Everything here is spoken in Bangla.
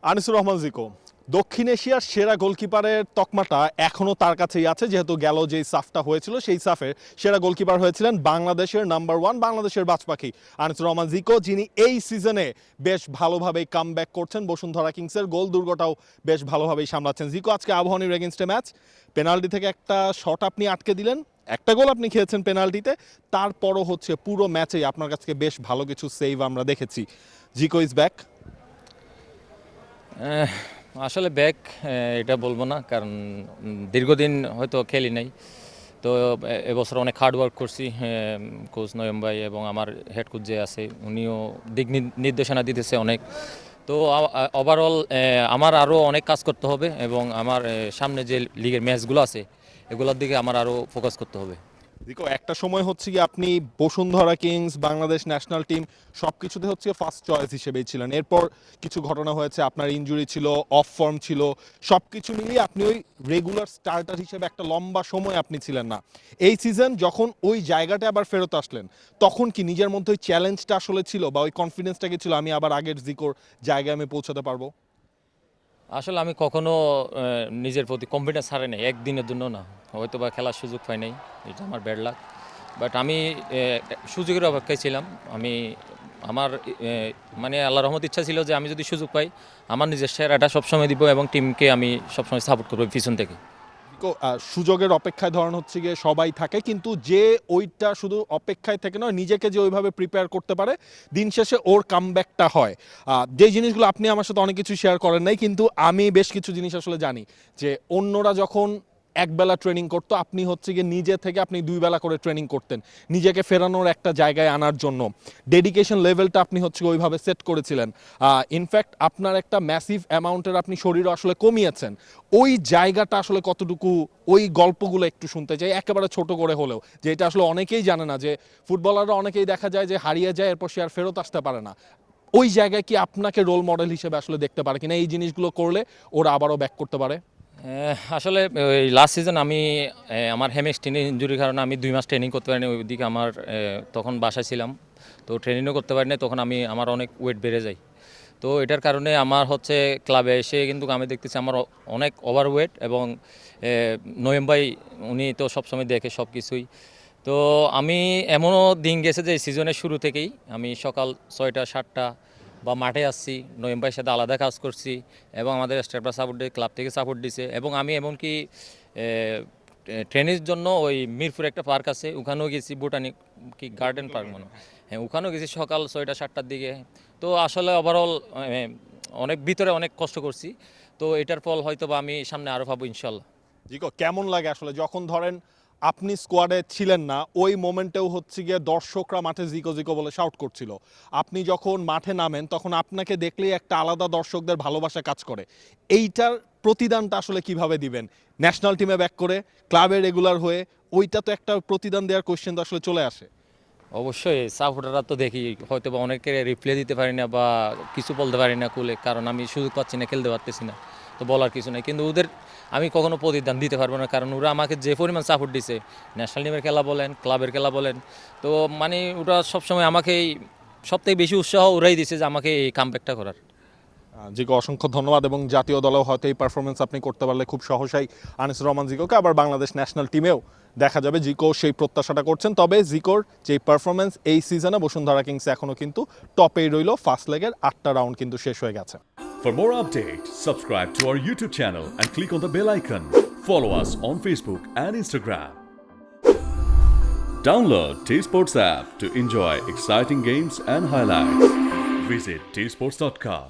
আনিসুর রহমান জিকো দক্ষিণ এশিয়ার সেরা গোলকিপারের তকমাটা এখনও তার কাছেই আছে, যেহেতু গেল যেই সাফটা হয়েছিল সেই সাফের সেরা গোলকিপার হয়েছিলেন বাংলাদেশের নাম্বার 1, বাংলাদেশের বাজপাখি আনিসুর রহমান জিকো, যিনি এই সিজনে বেশ ভালোভাবেই কামব্যাক করছেন। বসুন্ধরা কিংসের গোল দুর্গটাও বেশ ভালোভাবেই সামলাচ্ছেন জিকো। আজকে আবাহনীর এগেনস্টে ম্যাচ, পেনাল্টি থেকে একটা শট আপনি আটকে দিলেন, একটা গোল আপনি খেয়েছেন পেনাল্টিতে, তারপরও হচ্ছে পুরো ম্যাচেই আপনার কাছে বেশ ভালো কিছু সেভ আমরা দেখেছি। জিকো ইজ ব্যাক। আসলে ব্যাক এটা বলবো না, কারণ দীর্ঘদিন হয়তো খেলি নাই। তো এবছর অনেক হার্ড ওয়ার্ক করছি, কোচ নয়ম ভাই এবং আমার হেড কোচ যে আছে উনিও দিক নির্দেশনা দিতেছে অনেক। তো ওভারঅল আমার আরও অনেক কাজ করতে হবে এবং আমার সামনে যে লিগের ম্যাচগুলো আছে এগুলোর দিকে আমার আরও ফোকাস করতে হবে। দেখো, একটা সময় হচ্ছে কি আপনি Bashundhara Kings, Bangladesh national team সব কিছুতে হচ্ছে ফার্স্ট চয়েস হিসেবেই ছিলেন। এরপর কিছু ঘটনা হয়েছে, আপনার ইনজুরি ছিল, অফ ফর্ম ছিল, সব কিছু মিলিয়ে আপনি ওই রেগুলার স্টার্টার হিসেবে একটা লম্বা সময় আপনি ছিলেন না। এই সিজন যখন ওই জায়গাটা আবার ফেরত আসলেন, তখন কি নিজের মধ্যে ওই চ্যালেঞ্জটা আসলে ছিল বা ওই কনফিডেন্সটা কি ছিল আমি আবার আগের জিকোর জায়গায় আমি পৌঁছাতে পারবো? আসলে আমি কখনো নিজের প্রতি কনফিডেন্স হারাই নাই, একদিনের জন্য না। হয়তো বা খেলার সুযোগ পাই নাই, এটা আমার ব্যাড লাক। বাট আমি সুযোগের অপেক্ষায় ছিলাম। আমি আমার মানে আল্লাহর রহমত ইচ্ছা ছিল যে আমি যদি সুযোগ পাই আমার নিজের সেরাটা সবসময় দিব এবং টিমকে আমি সবসময় সাপোর্ট করবো পিছন থেকে। সুযোগের অপেক্ষায় ধরন হচ্ছে গিয়ে সবাই থাকে, কিন্তু যে ওইটা শুধু অপেক্ষায় থেকে নয়, নিজেকে যে ওইভাবে প্রিপেয়ার করতে পারে, দিন শেষে ওর কামব্যাকটা হয়। যে জিনিসগুলো আপনি আমার সাথে অনেক কিছু শেয়ার করেন নাই, কিন্তু আমি বেশ কিছু জিনিস আসলে জানি যে অন্যরা যখন একবেলা ট্রেনিং করতো, আপনি হচ্ছে গিয়ে নিজে থেকে আপনি 2 বেলা করে ট্রেনিং করতেন নিজেকে ফেরানোর একটা জায়গায় আনার জন্য। ডেডিকেশন লেভেলটা আপনি হচ্ছে ওইভাবে সেট করেছিলেন। ইনফ্যাক্ট আপনার একটা ম্যাসিভ অ্যামাউন্টের আপনি শরীরও আসলে কমিয়েছেন। ওই জায়গাটা আসলে কতটুকু, ওই গল্পগুলো একটু শুনতে চাই, একেবারে ছোট করে হলেও, যে এটা আসলে অনেকেই জানে না, যে ফুটবলাররা অনেকেই দেখা যায় যে হারিয়ে যায় এরপর সে আর ফেরত আসতে পারে না। ওই জায়গায় কি আপনাকে রোল মডেল হিসেবে আসলে দেখতে পারে কিনা, এই জিনিসগুলো করলে ওরা আবারও ব্যাক করতে পারে? আসলে ওই লাস্ট সিজন আমি আমার হ্যামস্ট্রিং ইনজুরির কারণে আমি 2 মাস ট্রেনিং করতে পারিনি। ওইদিকে আমার তখন বাসায় ছিলাম, তো ট্রেনিংও করতে পারিনি। তখন আমার অনেক ওয়েট বেড়ে যায়। তো এটার কারণে আমার হচ্ছে ক্লাবে এসে কিন্তু আমি দেখতেছি আমার অনেক ওভারওয়েট এবং নয়ম ভাই উনি তো সবসময় দেখে সব কিছুই। তো আমি এমনও দিন গেছে যে সিজনের শুরু থেকেই আমি সকাল 6টা 7টা বা মাঠে আসছি, নয়ম ভাইয়ের সাথে আলাদা কাজ করছি এবং আমাদের স্টাফরা সাপোর্ট দিয়ে ক্লাব থেকে সাপোর্ট দিছে। এবং আমি এমনকি ট্রেনের জন্য ওই মিরপুর একটা পার্ক আছে ওখানেও গেছি, বোটানিক কি গার্ডেন পার্ক মনে হয়, হ্যাঁ ওখানেও গেছি সকাল 6টা 7টার দিকে। তো আসলে ওভারঅল অনেক ভিতরে অনেক কষ্ট করছি। তো এটার ফল হয়তো বা আমি সামনে আরও পাবো ইনশাল্লাহ। জিকো, কেমন লাগে আসলে যখন ধরেন আপনি স্কোয়াডে ছিলেন না, ওই মোমেন্টেও হচ্ছে গিয়ে দর্শকরা মাঠে জিকো জিকো বলে শাউট করছিল, আপনি যখন মাঠে নামেন তখন আপনাকে দেখলেই একটা আলাদা দর্শকদের ভালোবাসা কাজ করে। এইটার প্রতিদানটা আসলে কিভাবে দিবেন? ন্যাশনাল টিমে ব্যাক করে ক্লাবে রেগুলার হয়ে ওইটা তো একটা প্রতিদান দেওয়ার কোশ্চেন তো আসলে চলে আসে। অবশ্যই সাপোর্টাররা তো দেখি, হয়তো বা অনেকের রিপ্লাই দিতে পারি না বা কিছু বলতে পারি না কুলে, কারণ আমি সুযোগ পাচ্ছি না, খেলতে পারতেছি না, তো বলার কিছু নেই। কিন্তু ওদের আমি কখনো প্রতিদান দিতে পারবো না, কারণ ওরা আমাকে যে পরিমাণ সাপোর্ট দিছে, ন্যাশনাল টিমের খেলা বলেন ক্লাবের খেলা বলেন, তো মানে ওরা সবসময় আমাকে সবথেকে বেশি উৎসাহ ওরাই দিছে যে আমাকে এই কামব্যাকটা করার। জিকো, অসংখ্য ধন্যবাদ। এবং জাতীয় দলেও হয়তো এই পারফরমেন্স আপনি করতে পারলে খুব সহসাই আনিসুর রহমান জিকোকে আবার বাংলাদেশ ন্যাশনাল টিমেও দেখা যাবে, জিকো সেই প্রত্যাশাটা করছেন। তবে জিকোর যে পারফরমেন্স এই সিজনে বসুন্ধরা কিংস এখনো কিন্তু টপেই রইল, ফার্স্ট লেগের 8টা রাউন্ড কিন্তু শেষ হয়ে গেছে। For more updates, subscribe to our YouTube channel and click on the bell icon. Follow us on Facebook and Instagram. Download T-Sports app to enjoy exciting games and highlights. Visit tsports.com.